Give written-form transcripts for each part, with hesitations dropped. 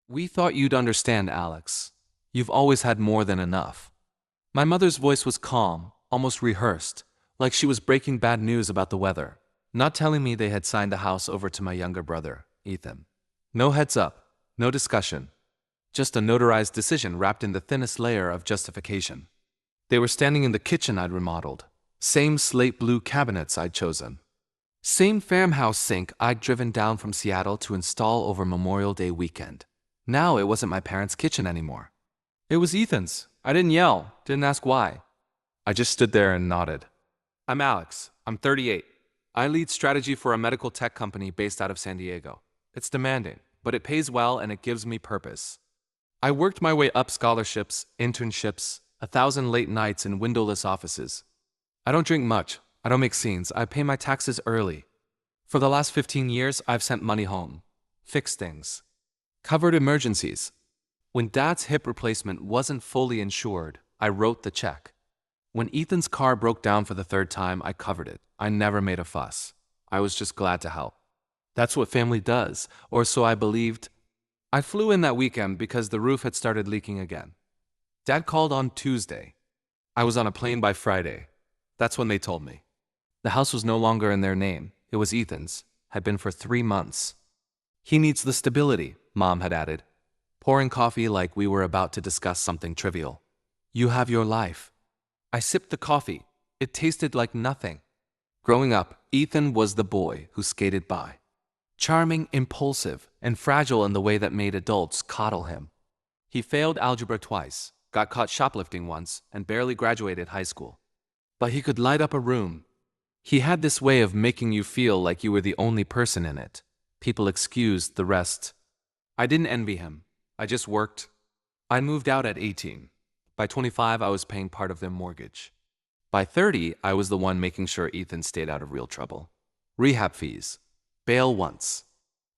We thought you'd understand, Alex. You've always had more than enough. My mother's voice was calm, almost rehearsed, like she was breaking bad news about the weather, not telling me they had signed the house over to my younger brother, Ethan. No heads up, no discussion, just a notarized decision wrapped in the thinnest layer of justification. They were standing in the kitchen I'd remodeled, same slate blue cabinets I'd chosen, same farmhouse sink I'd driven down from Seattle to install over Memorial Day weekend. Now it wasn't my parents' kitchen anymore. It was Ethan's. I didn't yell, didn't ask why. I just stood there and nodded. I'm Alex. I'm 38. I lead strategy for a medical tech company based out of San Diego. It's demanding, but it pays well and it gives me purpose. I worked my way up scholarships, internships, 1,000 late nights in windowless offices. I don't drink much. I don't make scenes. I pay my taxes early. For the last 15 years, I've sent money home, fixed things, covered emergencies. When Dad's hip replacement wasn't fully insured, I wrote the check. When Ethan's car broke down for the third time, I covered it. I never made a fuss. I was just glad to help. That's what family does, or so I believed. I flew in that weekend because the roof had started leaking again. Dad called on Tuesday. I was on a plane by Friday. That's when they told me. The house was no longer in their name. It was Ethan's. Had been for 3 months. He needs the stability, Mom had added, pouring coffee like we were about to discuss something trivial. You have your life. I sipped the coffee. It tasted like nothing. Growing up, Ethan was the boy who skated by. Charming, impulsive, and fragile in the way that made adults coddle him. He failed algebra twice, got caught shoplifting once, and barely graduated high school. But he could light up a room. He had this way of making you feel like you were the only person in it. People excused the rest. I didn't envy him. I just worked. I moved out at 18. By 25, I was paying part of their mortgage. By 30, I was the one making sure Ethan stayed out of real trouble. Rehab fees. Bail once.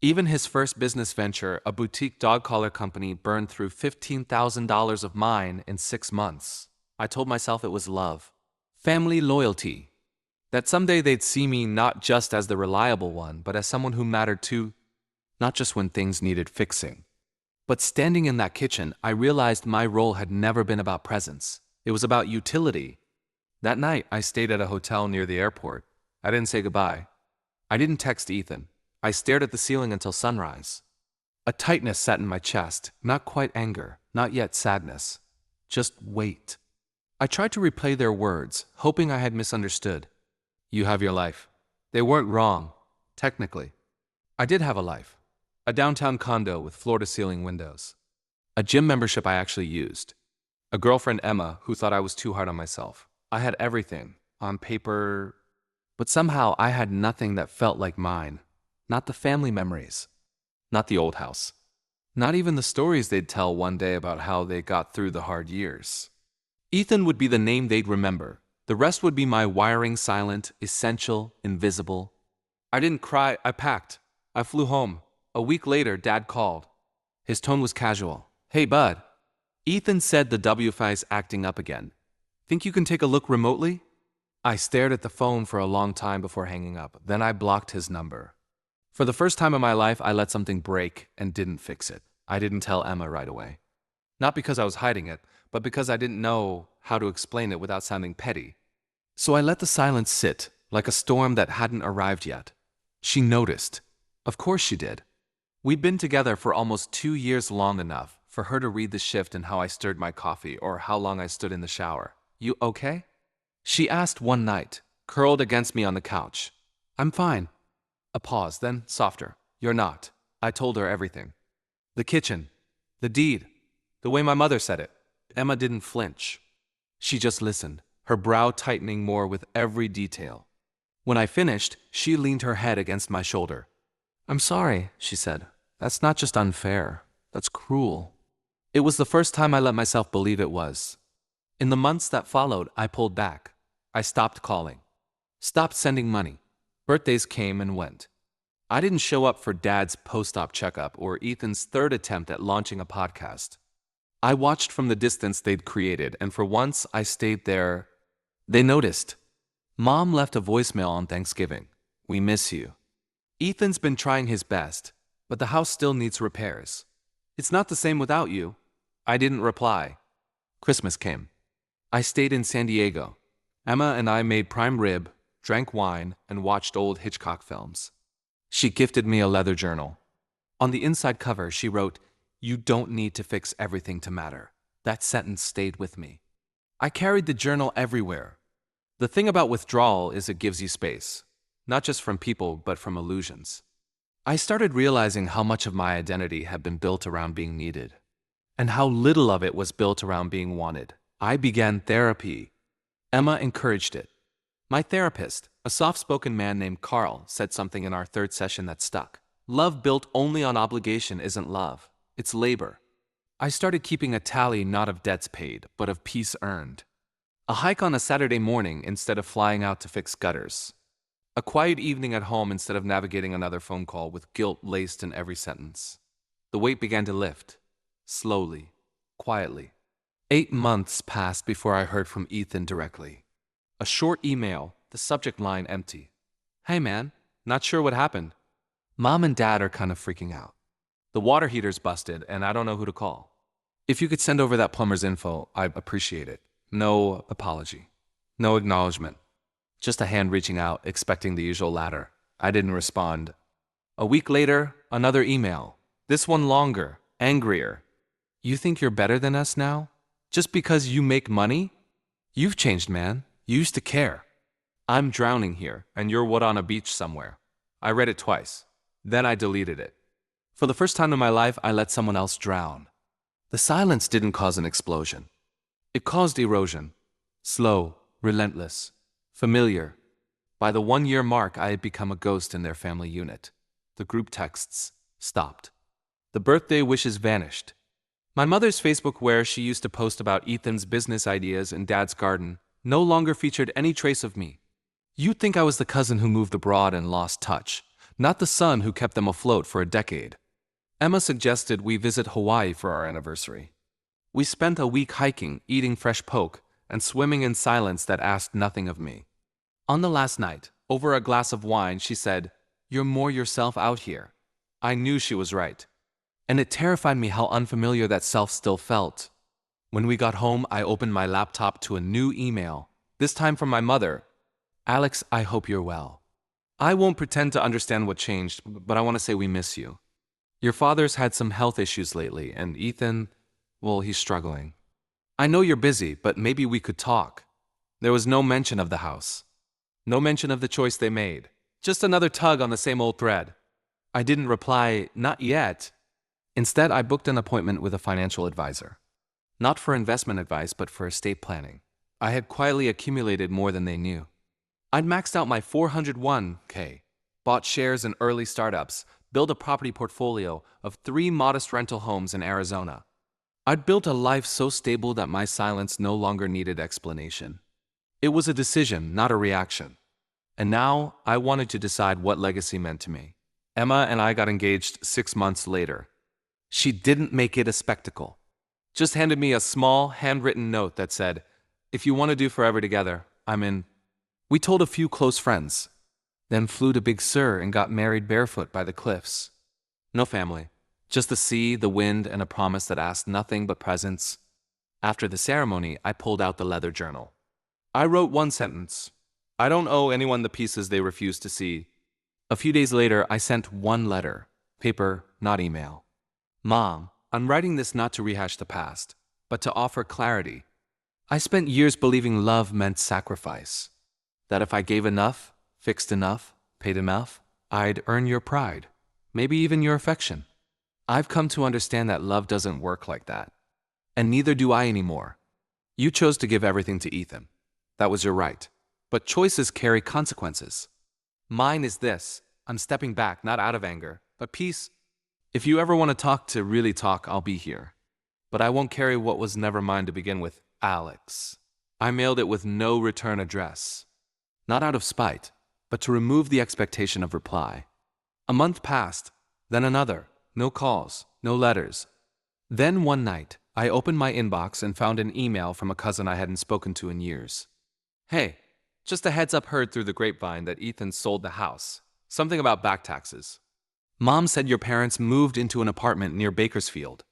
Even his first business venture, a boutique dog collar company, burned through $15,000 of mine in 6 months. I told myself it was love. Family loyalty. That someday they'd see me not just as the reliable one, but as someone who mattered too, not just when things needed fixing. But standing in that kitchen, I realized my role had never been about presence. It was about utility. That night, I stayed at a hotel near the airport. I didn't say goodbye. I didn't text Ethan. I stared at the ceiling until sunrise. A tightness sat in my chest, not quite anger, not yet sadness. Just weight. I tried to replay their words, hoping I had misunderstood. You have your life. They weren't wrong, technically. I did have a life. A downtown condo with floor-to-ceiling windows. A gym membership I actually used. A girlfriend, Emma, who thought I was too hard on myself. I had everything, on paper, but somehow I had nothing that felt like mine. Not the family memories. Not the old house. Not even the stories they'd tell one day about how they got through the hard years. Ethan would be the name they'd remember. The rest would be my wiring silent, essential, invisible. I didn't cry, I packed. I flew home. A week later, Dad called. His tone was casual. Hey, bud. Ethan said the WFI's acting up again. Think you can take a look remotely? I stared at the phone for a long time before hanging up. Then I blocked his number. For the first time in my life, I let something break and didn't fix it. I didn't tell Emma right away. Not because I was hiding it, but because I didn't know how to explain it without sounding petty. So I let the silence sit, like a storm that hadn't arrived yet. She noticed. Of course she did. We'd been together for almost 2 years, long enough for her to read the shift in how I stirred my coffee or how long I stood in the shower. You okay? She asked one night, curled against me on the couch. I'm fine. A pause, then softer. You're not. I told her everything. The kitchen. The deed. The way my mother said it. Emma didn't flinch. She just listened, her brow tightening more with every detail. When I finished, she leaned her head against my shoulder. I'm sorry, she said. That's not just unfair. That's cruel. It was the first time I let myself believe it was. In the months that followed, I pulled back. I stopped calling. Stopped sending money. Birthdays came and went. I didn't show up for Dad's post-op checkup or Ethan's third attempt at launching a podcast. I watched from the distance they'd created, and for once I stayed there. They noticed. Mom left a voicemail on Thanksgiving. We miss you. Ethan's been trying his best, but the house still needs repairs. It's not the same without you. I didn't reply. Christmas came. I stayed in San Diego. Emma and I made prime rib, drank wine, and watched old Hitchcock films. She gifted me a leather journal. On the inside cover, she wrote, "You don't need to fix everything to matter." That sentence stayed with me. I carried the journal everywhere. The thing about withdrawal is it gives you space, not just from people, but from illusions. I started realizing how much of my identity had been built around being needed, and how little of it was built around being wanted. I began therapy. Emma encouraged it. My therapist, a soft-spoken man named Carl, said something in our third session that stuck. Love built only on obligation isn't love, it's labor. I started keeping a tally not of debts paid, but of peace earned. A hike on a Saturday morning instead of flying out to fix gutters. A quiet evening at home instead of navigating another phone call with guilt laced in every sentence. The weight began to lift, slowly, quietly. 8 months passed before I heard from Ethan directly. A short email, the subject line empty. "Hey man, not sure what happened. Mom and Dad are kind of freaking out. The water heater's busted and I don't know who to call. If you could send over that plumber's info, I'd appreciate it. No apology. No acknowledgement. Just a hand reaching out, expecting the usual ladder. I didn't respond. A week later, another email. This one longer, angrier. "You think you're better than us now? Just because you make money? You've changed, man. You used to care. I'm drowning here, and you're what on a beach somewhere." I read it twice. Then I deleted it. For the first time in my life, I let someone else drown. The silence didn't cause an explosion. It caused erosion. Slow, relentless, familiar. By the 1-year mark, I had become a ghost in their family unit. The group texts stopped. The birthday wishes vanished. My mother's Facebook, where she used to post about Ethan's business ideas in Dad's garden, no longer featured any trace of me. You'd think I was the cousin who moved abroad and lost touch, not the son who kept them afloat for a decade. Emma suggested we visit Hawaii for our anniversary. We spent a week hiking, eating fresh poke, and swimming in silence that asked nothing of me. On the last night, over a glass of wine, she said, "You're more yourself out here." I knew she was right. And it terrified me how unfamiliar that self still felt. When we got home, I opened my laptop to a new email, this time from my mother. "Alex, I hope you're well. I won't pretend to understand what changed, but I want to say we miss you. Your father's had some health issues lately, and Ethan, well, he's struggling. I know you're busy, but maybe we could talk." There was no mention of the house. No mention of the choice they made. Just another tug on the same old thread. I didn't reply, "Not yet." Instead, I booked an appointment with a financial advisor. Not for investment advice, but for estate planning. I had quietly accumulated more than they knew. I'd maxed out my 401k, bought shares in early startups, built a property portfolio of 3 modest rental homes in Arizona. I'd built a life so stable that my silence no longer needed explanation. It was a decision, not a reaction. And now I wanted to decide what legacy meant to me. Emma and I got engaged 6 months later. She didn't make it a spectacle. Just handed me a small, handwritten note that said, "If you want to do forever together, I'm in." We told a few close friends, then flew to Big Sur and got married barefoot by the cliffs. No family, just the sea, the wind, and a promise that asked nothing but presence. After the ceremony, I pulled out the leather journal. I wrote one sentence. "I don't owe anyone the pieces they refused to see." A few days later, I sent one letter, paper, not email. "Mom, I'm writing this not to rehash the past, but to offer clarity. I spent years believing love meant sacrifice. That if I gave enough, fixed enough, paid enough, I'd earn your pride, maybe even your affection. I've come to understand that love doesn't work like that. And neither do I anymore. You chose to give everything to Ethan. That was your right. But choices carry consequences. Mine is this. I'm stepping back, not out of anger, but peace. If you ever want to really talk, I'll be here. But I won't carry what was never mine to begin with, Alex." I mailed it with no return address. Not out of spite, but to remove the expectation of reply. A month passed, then another. No calls, no letters. Then one night, I opened my inbox and found an email from a cousin I hadn't spoken to in years. "Hey, just a heads up, heard through the grapevine that Ethan sold the house. Something about back taxes. Mom said your parents moved into an apartment near Bakersfield.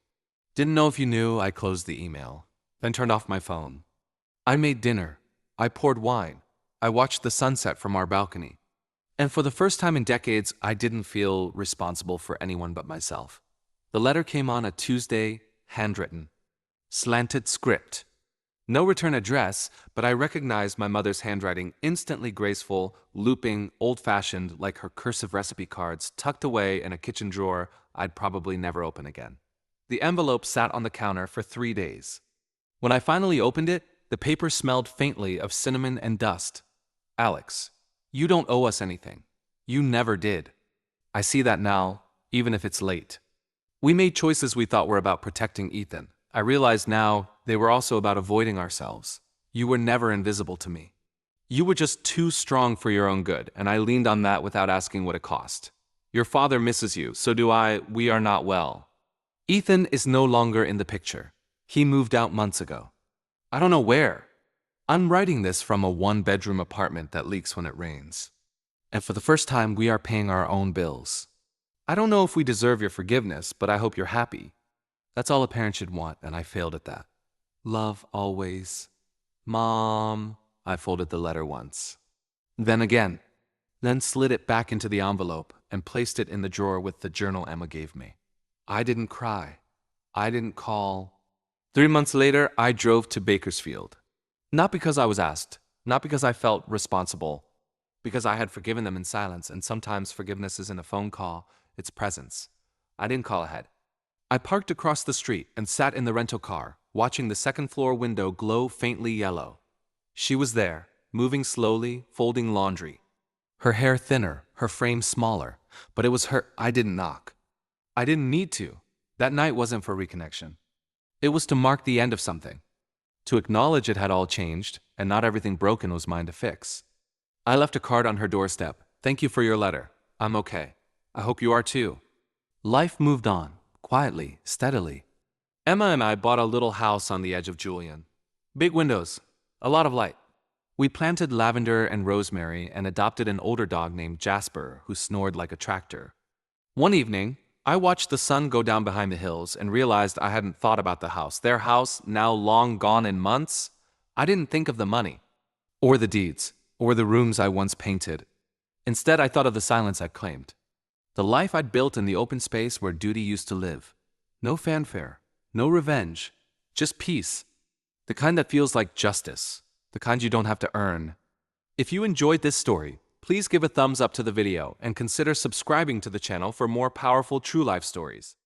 Didn't know if you knew. I closed the email, then turned off my phone. I made dinner. I poured wine. I watched the sunset from our balcony. And for the first time in decades, I didn't feel responsible for anyone but myself. The letter came on a Tuesday, handwritten. Slanted script. No return address, but I recognized my mother's handwriting, instantly graceful, looping, old-fashioned, like her cursive recipe cards tucked away in a kitchen drawer I'd probably never open again. The envelope sat on the counter for 3 days. When I finally opened it, the paper smelled faintly of cinnamon and dust. Alex, you don't owe us anything. You never did. I see that now, even if it's late. We made choices we thought were about protecting Ethan. I realize now they were also about avoiding ourselves. You were never invisible to me. You were just too strong for your own good, and I leaned on that without asking what it cost. Your father misses you, so do I. We are not well. Ethan is no longer in the picture. He moved out months ago. I don't know where. I'm writing this from a one-bedroom apartment that leaks when it rains. And for the first time, we are paying our own bills. I don't know if we deserve your forgiveness, but I hope you're happy. That's all a parent should want, and I failed at that. Love always. Mom. I folded the letter once. Then again. Then slid it back into the envelope and placed it in the drawer with the journal Emma gave me. I didn't cry. I didn't call. 3 months later, I drove to Bakersfield. Not because I was asked, not because I felt responsible, because I had forgiven them in silence, and sometimes forgiveness isn't a phone call, it's presence. I didn't call ahead. I parked across the street and sat in the rental car, watching the second-floor window glow faintly yellow. She was there, moving slowly, folding laundry. Her hair thinner, her frame smaller, but it was her. I didn't knock. I didn't need to. That night wasn't for reconnection. It was to mark the end of something. To acknowledge it had all changed, and not everything broken was mine to fix. I left a card on her doorstep. Thank you for your letter. I'm okay. I hope you are too. Life moved on, quietly, steadily. Emma and I bought a little house on the edge of Julian. Big windows, a lot of light. We planted lavender and rosemary and adopted an older dog named Jasper who snored like a tractor. One evening, I watched the sun go down behind the hills and realized I hadn't thought about the house. Their house, now long gone in months. I didn't think of the money, or the deeds, or the rooms I once painted. Instead, I thought of the silence I'd claimed. The life I'd built in the open space where duty used to live. No fanfare, no revenge, just peace. The kind that feels like justice, the kind you don't have to earn. If you enjoyed this story, please give a thumbs up to the video and consider subscribing to the channel for more powerful true life stories.